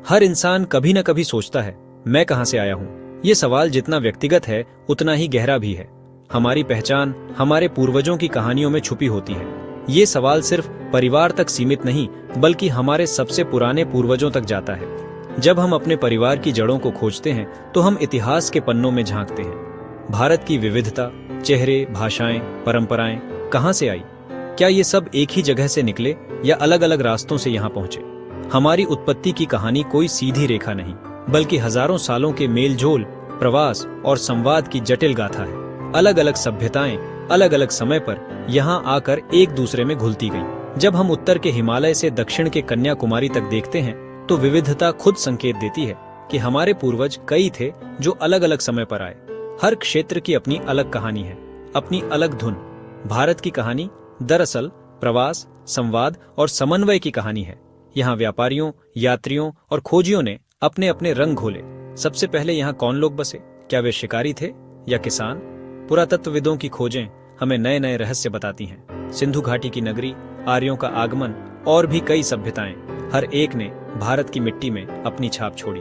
हर इंसान कभी न कभी सोचता है, मैं कहां से आया हूं। ये सवाल जितना व्यक्तिगत है उतना ही गहरा भी है। हमारी पहचान हमारे पूर्वजों की कहानियों में छुपी होती है। ये सवाल सिर्फ परिवार तक सीमित नहीं बल्कि हमारे सबसे पुराने पूर्वजों तक जाता है। जब हम अपने परिवार की जड़ों को खोजते हैं तो हम इतिहास के पन्नों में झांकते हैं। भारत की विविधता, चेहरे, भाषाएं, परंपराएं कहां से आई? क्या ये सब एक ही जगह से निकले या अलग अलग रास्तों से यहाँ पहुंचे? हमारी उत्पत्ति की कहानी कोई सीधी रेखा नहीं बल्कि हजारों सालों के मेलझोल, प्रवास और संवाद की जटिल गाथा है। अलग अलग सभ्यताएं अलग अलग समय पर यहाँ आकर एक दूसरे में घुलती गईं। जब हम उत्तर के हिमालय से दक्षिण के कन्याकुमारी तक देखते हैं तो विविधता खुद संकेत देती है कि हमारे पूर्वज कई थे जो अलग अलग समय पर आए। हर क्षेत्र की अपनी अलग कहानी है, अपनी अलग धुन। भारत की कहानी दरअसल प्रवास, संवाद और समन्वय की कहानी है। यहाँ व्यापारियों, यात्रियों और खोजियों ने अपने अपने रंग घोले। सबसे पहले यहाँ कौन लोग बसे? क्या वे शिकारी थे या किसान? पुरातत्वविदों की खोजें हमें नए नए रहस्य बताती हैं। सिंधु घाटी की नगरी, आर्यों का आगमन और भी कई सभ्यताएं, हर एक ने भारत की मिट्टी में अपनी छाप छोड़ी।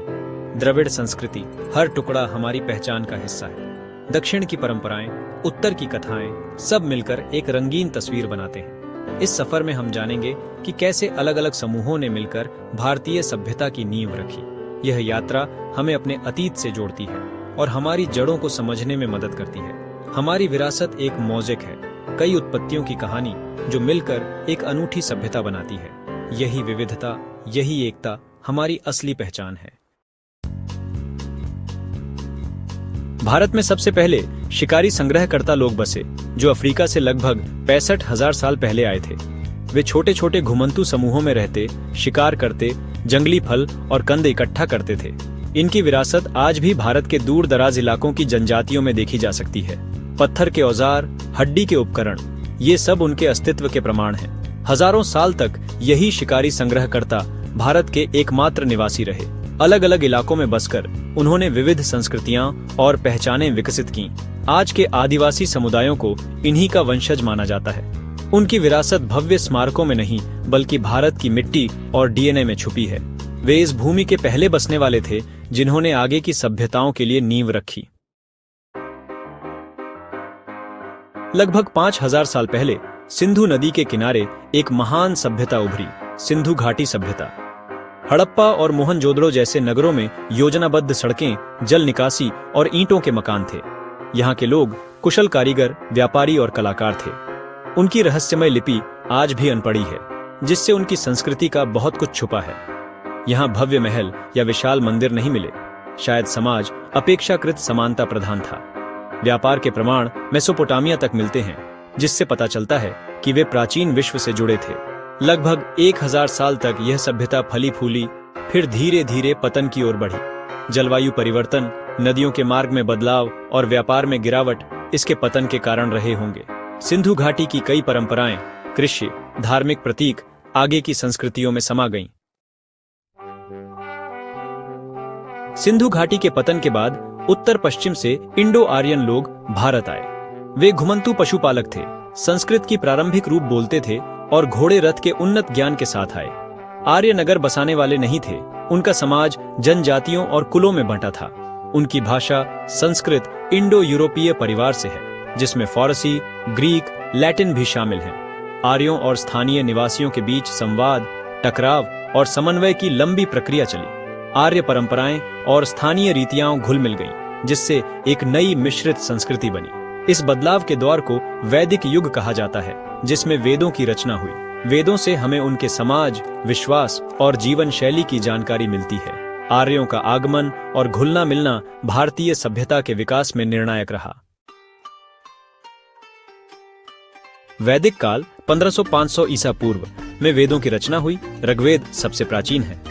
द्रविड़ संस्कृति, हर टुकड़ा हमारी पहचान का हिस्सा है। दक्षिण की परंपराएं, उत्तर की कथाएं, सब मिलकर एक रंगीन तस्वीर बनाते हैं। इस सफर में हम जानेंगे कि कैसे अलग अलग समूहों ने मिलकर भारतीय सभ्यता की नींव रखी। यह यात्रा हमें अपने अतीत से जोड़ती है और हमारी जड़ों को समझने में मदद करती है। हमारी विरासत एक मोज़ेक है, कई उत्पत्तियों की कहानी जो मिलकर एक अनूठी सभ्यता बनाती है। यही विविधता, यही एकता हमारी असली पहचान है। भारत में सबसे पहले शिकारी संग्रहकर्ता लोग बसे जो अफ्रीका से लगभग 65,000 साल पहले आए थे। वे छोटे छोटे घुमंतू समूहों में रहते, शिकार करते, जंगली फल और कंद इकट्ठा करते थे। इनकी विरासत आज भी भारत के दूर दराज इलाकों की जनजातियों में देखी जा सकती है। पत्थर के औजार, हड्डी के उपकरण, ये सब उनके अस्तित्व के प्रमाण हैं। हजारों साल तक यही शिकारी संग्रहकर्ता भारत के एकमात्र निवासी रहे। अलग अलग इलाकों में बसकर उन्होंने विविध संस्कृतियां और पहचानें विकसित की। आज के आदिवासी समुदायों को इन्हीं का वंशज माना जाता है। उनकी विरासत भव्य स्मारकों में नहीं बल्कि भारत की मिट्टी और डीएनए में छुपी है। वे इस भूमि के पहले बसने वाले थे जिन्होंने आगे की सभ्यताओं के लिए नींव रखी। लगभग 5,000 साल पहले सिंधु नदी के किनारे एक महान सभ्यता उभरी, सिंधु घाटी सभ्यता। हड़प्पा और मोहनजोदड़ो जैसे नगरों में योजनाबद्ध सड़कें, जल निकासी और ईंटों के मकान थे। यहाँ के लोग कुशल कारीगर, व्यापारी और कलाकार थे। उनकी रहस्यमय लिपि आज भी अनपढ़ी है, जिससे उनकी संस्कृति का बहुत कुछ छुपा है। यहाँ भव्य महल या विशाल मंदिर नहीं मिले, शायद समाज अपेक्षाकृत समानता प्रधान था। व्यापार के प्रमाण मेसोपोटामिया तक मिलते हैं, जिससे पता चलता है कि वे प्राचीन विश्व से जुड़े थे। लगभग 1000 साल तक यह सभ्यता फली फूली, फिर धीरे धीरे पतन की ओर बढ़ी। जलवायु परिवर्तन, नदियों के मार्ग में बदलाव और व्यापार में गिरावट इसके पतन के कारण रहे होंगे। सिंधु घाटी की कई परंपराएं, कृषि, धार्मिक प्रतीक आगे की संस्कृतियों में समा गईं। सिंधु घाटी के पतन के बाद उत्तर पश्चिम से इंडो आर्यन लोग भारत आए। वे घुमंतू पशुपालक थे, संस्कृत की प्रारंभिक रूप बोलते थे और घोड़े रथ के उन्नत ज्ञान के साथ आए। आर्य नगर बसाने वाले नहीं थे, उनका समाज जनजातियों और कुलों में बंटा था। उनकी भाषा संस्कृत इंडो यूरोपीय परिवार से है, जिसमें फारसी, ग्रीक, लैटिन भी शामिल हैं। आर्यों और स्थानीय निवासियों के बीच संवाद, टकराव और समन्वय की लंबी प्रक्रिया चली। आर्य परंपराएं और स्थानीय रीतियां घुल मिल गईं, जिससे एक नई मिश्रित संस्कृति बनी। इस बदलाव के दौर को वैदिक युग कहा जाता है, जिसमें वेदों की रचना हुई। वेदों से हमें उनके समाज, विश्वास और जीवन शैली की जानकारी मिलती है। आर्यों का आगमन और घुलना मिलना भारतीय सभ्यता के विकास में निर्णायक रहा। वैदिक काल 1500-500 ईसा पूर्व में वेदों की रचना हुई। ऋग्वेद सबसे प्राचीन है।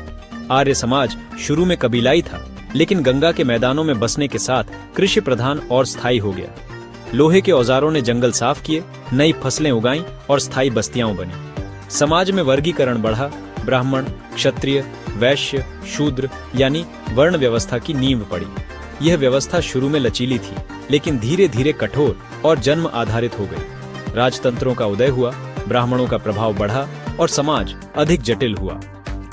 आर्य समाज शुरू में कबीलाई था, लेकिन गंगा के मैदानों में बसने के साथ कृषि प्रधान और स्थायी हो गया। लोहे के औजारों ने जंगल साफ किए, नई फसलें उगाईं और स्थायी बस्तियां बनी। समाज में वर्गीकरण बढ़ा। ब्राह्मण, क्षत्रिय, वैश्य, शूद्र यानी वर्ण व्यवस्था की नींव पड़ी। यह व्यवस्था शुरू में लचीली थी, लेकिन धीरे धीरे कठोर और जन्म आधारित हो गई। राजतंत्रों का उदय हुआ, ब्राह्मणों का प्रभाव बढ़ा और समाज अधिक जटिल हुआ।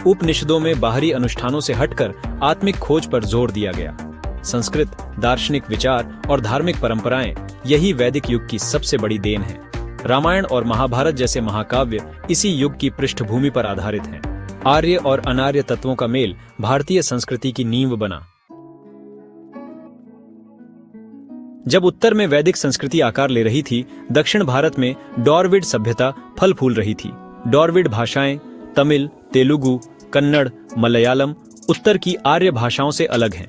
उपनिषदों में बाहरी अनुष्ठानों से हटकर आत्मिक खोज पर जोर दिया गया। संस्कृत, दार्शनिक विचार और धार्मिक परंपराएं यही वैदिक युग की सबसे बड़ी देन है। रामायण और महाभारत जैसे महाकाव्य इसी युग की पृष्ठभूमि पर आधारित हैं। आर्य और अनार्य तत्वों का मेल भारतीय संस्कृति की नींव बना। जब उत्तर में वैदिक संस्कृति आकार ले रही थी, दक्षिण भारत में डॉर्विड सभ्यता फल फूल रही थी। डॉर्विड भाषाएं तमिल, तेलुगु, कन्नड़, मलयालम उत्तर की आर्य भाषाओं से अलग हैं।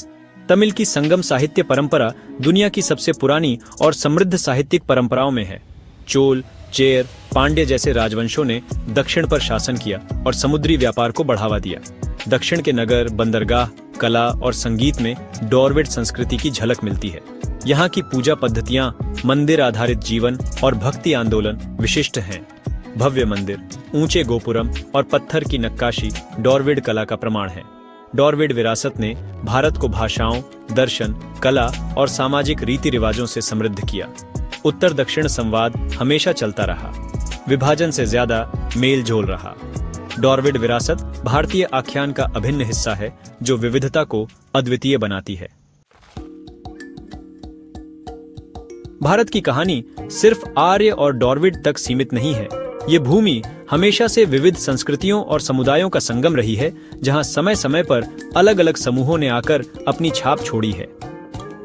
तमिल की संगम साहित्य परंपरा दुनिया की सबसे पुरानी और समृद्ध साहित्यिक परंपराओं में है। चोल, चेर, पांड्य जैसे राजवंशों ने दक्षिण पर शासन किया और समुद्री व्यापार को बढ़ावा दिया। दक्षिण के नगर, बंदरगाह, कला और संगीत में डॉर्विड संस्कृति की झलक मिलती है। यहाँ की पूजा पद्धतियां, मंदिर आधारित जीवन और भक्ति आंदोलन विशिष्ट हैं। भव्य मंदिर, ऊंचे गोपुरम और पत्थर की नक्काशी डॉर्विड कला का प्रमाण है। डॉर्विड विरासत ने भारत को भाषाओं, दर्शन, कला और सामाजिक रीति रिवाजों से समृद्ध किया। उत्तर दक्षिण संवाद हमेशा चलता रहा, विभाजन से ज्यादा मेल जोल रहा। डॉर्विड विरासत भारतीय आख्यान का अभिन्न हिस्सा है जो विविधता को अद्वितीय बनाती है। भारत की कहानी सिर्फ आर्य और डॉर्विड तक सीमित नहीं है। ये भूमि हमेशा से विविध संस्कृतियों और समुदायों का संगम रही है, जहां समय समय पर अलग अलग समूहों ने आकर अपनी छाप छोड़ी है।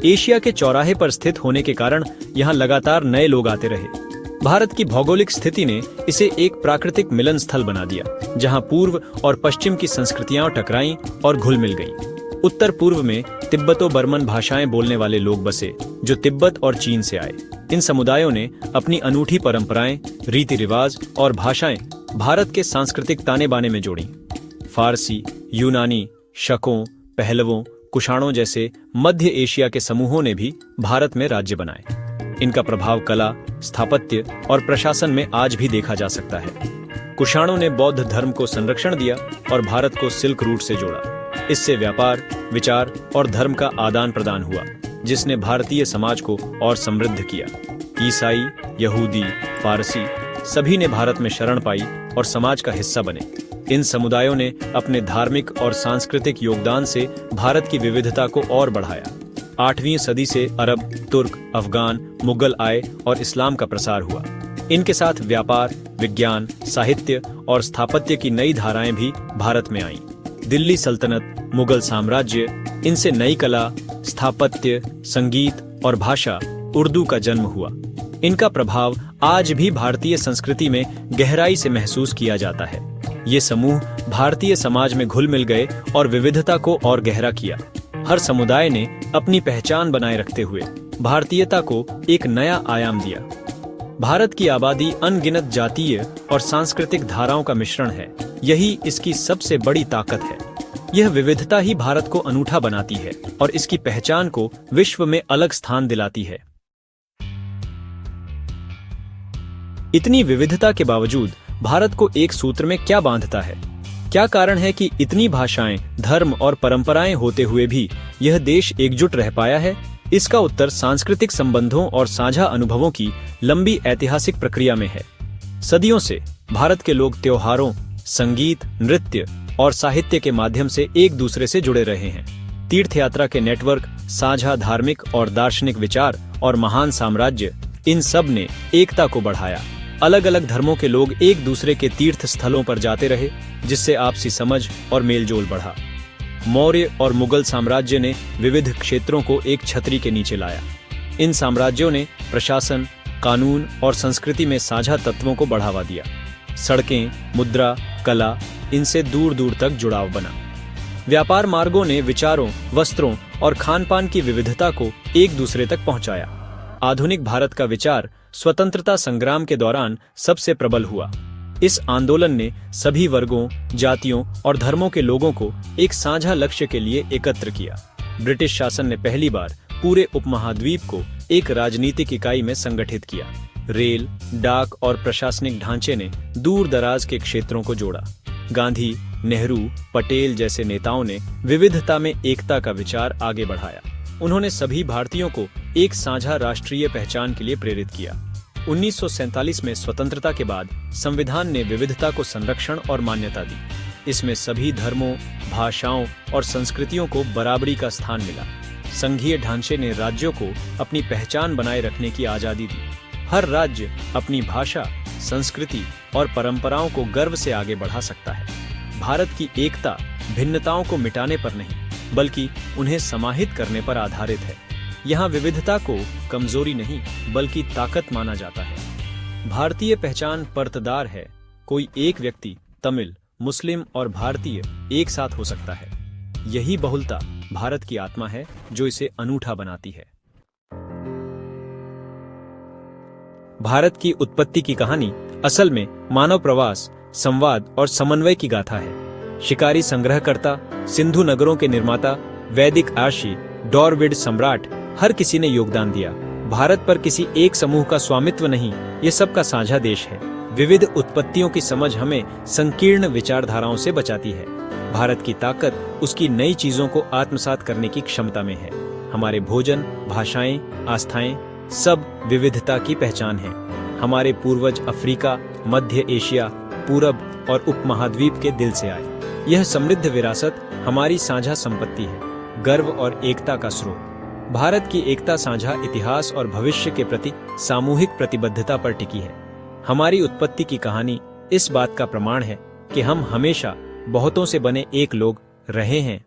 एशिया के चौराहे पर स्थित होने के कारण यहाँ लगातार नए लोग आते रहे। भारत की भौगोलिक स्थिति ने इसे एक प्राकृतिक मिलन स्थल बना दिया, जहां पूर्व और पश्चिम की संस्कृतियां टकराईं और घुल मिल गईं। उत्तर पूर्व में तिब्बतो बर्मन भाषाएं बोलने वाले लोग बसे, जो तिब्बत और चीन से आए। इन समुदायों ने अपनी अनूठी परंपराएं, रीति रिवाज और भाषाएं भारत के सांस्कृतिक ताने बाने में जोड़ी। फारसी, यूनानी, शकों, पहलवों, कुषाणों जैसे मध्य एशिया के समूहों ने भी भारत में राज्य बनाए। इनका प्रभाव कला, स्थापत्य और प्रशासन में आज भी देखा जा सकता है। कुषाणों ने बौद्ध धर्म को संरक्षण दिया और भारत को सिल्क रूट से जोड़ा। इससे व्यापार, विचार और धर्म का आदान प्रदान हुआ, जिसने भारतीय समाज को और समृद्ध किया। ईसाई, यहूदी, पारसी सभी ने भारत में शरण पाई और समाज का हिस्सा बने। इन समुदायों ने अपने धार्मिक और सांस्कृतिक योगदान से भारत की विविधता को और बढ़ाया। 8वीं सदी से अरब, तुर्क, अफगान, मुगल आए और इस्लाम का प्रसार हुआ। इनके साथ व्यापार, विज्ञान, साहित्य और स्थापत्य की नई धाराएं भी भारत में आईं। दिल्ली सल्तनत, मुगल साम्राज्य, इनसे नई कला, स्थापत्य, संगीत और भाषा, उर्दू का जन्म हुआ। इनका प्रभाव आज भी भारतीय संस्कृति में गहराई से महसूस किया जाता है। ये समूह भारतीय समाज में घुल मिल गए और विविधता को और गहरा किया। हर समुदाय ने अपनी पहचान बनाए रखते हुए भारतीयता को एक नया आयाम दिया। भारत की आबादी अनगिनत जातीय और सांस्कृतिक धाराओं का मिश्रण है। यही इसकी सबसे बड़ी ताकत है। यह विविधता ही भारत को अनूठा बनाती है और इसकी पहचान को विश्व में अलग स्थान दिलाती है। इतनी विविधता के बावजूद भारत को एक सूत्र में क्या बांधता है? क्या कारण है कि इतनी भाषाएं, धर्म और परंपराएं होते हुए भी यह देश एकजुट रह पाया है? इसका उत्तर सांस्कृतिक संबंधों और साझा अनुभवों की लंबी ऐतिहासिक प्रक्रिया में है। सदियों से भारत के लोग त्योहारों, संगीत, नृत्य और साहित्य के माध्यम से एक दूसरे से जुड़े रहे हैं। तीर्थ यात्रा के नेटवर्क, साझा धार्मिक और दार्शनिक विचार और महान साम्राज्य, इन सब ने एकता को बढ़ाया। अलग अलग धर्मों के लोग एक दूसरे के तीर्थ स्थलों पर जाते रहे, जिससे आपसी समझ और मेलजोल बढ़ा। मौर्य और मुगल साम्राज्य ने विविध क्षेत्रों को एक छतरी के नीचे लाया। इन साम्राज्यों ने प्रशासन, कानून और संस्कृति में साझा तत्वों को बढ़ावा दिया। सड़कें, मुद्रा, कला, इनसे दूर दूर तक जुड़ाव बना। व्यापार मार्गों ने विचारों, वस्त्रों और खान-पान की विविधता को एक दूसरे तक पहुंचाया। आधुनिक भारत का विचार स्वतंत्रता संग्राम के दौरान सबसे प्रबल हुआ। इस आंदोलन ने सभी वर्गों, जातियों और धर्मों के लोगों को एक साझा लक्ष्य के लिए एकत्र किया। ब्रिटिश शासन ने पहली बार पूरे उपमहाद्वीप को एक राजनीतिक इकाई में संगठित किया। रेल, डाक और प्रशासनिक ढांचे ने दूर दराज के क्षेत्रों को जोड़ा। गांधी, नेहरू, पटेल जैसे नेताओं ने विविधता में एकता का विचार आगे बढ़ाया। उन्होंने सभी भारतीयों को एक साझा राष्ट्रीय पहचान के लिए प्रेरित किया। 1947 में स्वतंत्रता के बाद संविधान ने विविधता को संरक्षण और मान्यता दी। इसमें सभी धर्मों, भाषाओं और संस्कृतियों को बराबरी का स्थान मिला। संघीय ढांचे ने राज्यों को अपनी पहचान बनाए रखने की आजादी दी। हर राज्य अपनी भाषा, संस्कृति और परंपराओं को गर्व से आगे बढ़ा सकता है। भारत की एकता भिन्नताओं को मिटाने पर नहीं, बल्कि उन्हें समाहित करने पर आधारित है। यहाँ विविधता को कमजोरी नहीं, बल्कि ताकत माना जाता है। भारतीय पहचान परतदार है। कोई एक व्यक्ति तमिल, मुस्लिम और भारतीय एक साथ हो सकता है। यही बहुलता भारत की आत्मा है, जो इसे अनूठा बनाती है। भारत की उत्पत्ति की कहानी असल में मानव प्रवास, संवाद और समन्वय की गाथा है। शिकारी संग्रहकर्ता, सिंधु नगरों के निर्माता, वैदिक आशी, डॉरविड सम्राट, हर किसी ने योगदान दिया। भारत पर किसी एक समूह का स्वामित्व नहीं, ये सबका साझा देश है। विविध उत्पत्तियों की समझ हमें संकीर्ण विचारधाराओं से बचाती है। भारत की ताकत उसकी नई चीजों को आत्मसात करने की क्षमता में है। हमारे भोजन, भाषाएं, आस्थाएं सब विविधता की पहचान है। हमारे पूर्वज अफ्रीका, मध्य एशिया, पूरब और उपमहाद्वीप के दिल से आए। यह समृद्ध विरासत हमारी साझा संपत्ति है, गर्व और एकता का स्रोत। भारत की एकता साझा इतिहास और भविष्य के प्रति सामूहिक प्रतिबद्धता पर टिकी है। हमारी उत्पत्ति की कहानी इस बात का प्रमाण है कि हम हमेशा बहुतों से बने एक लोग रहे हैं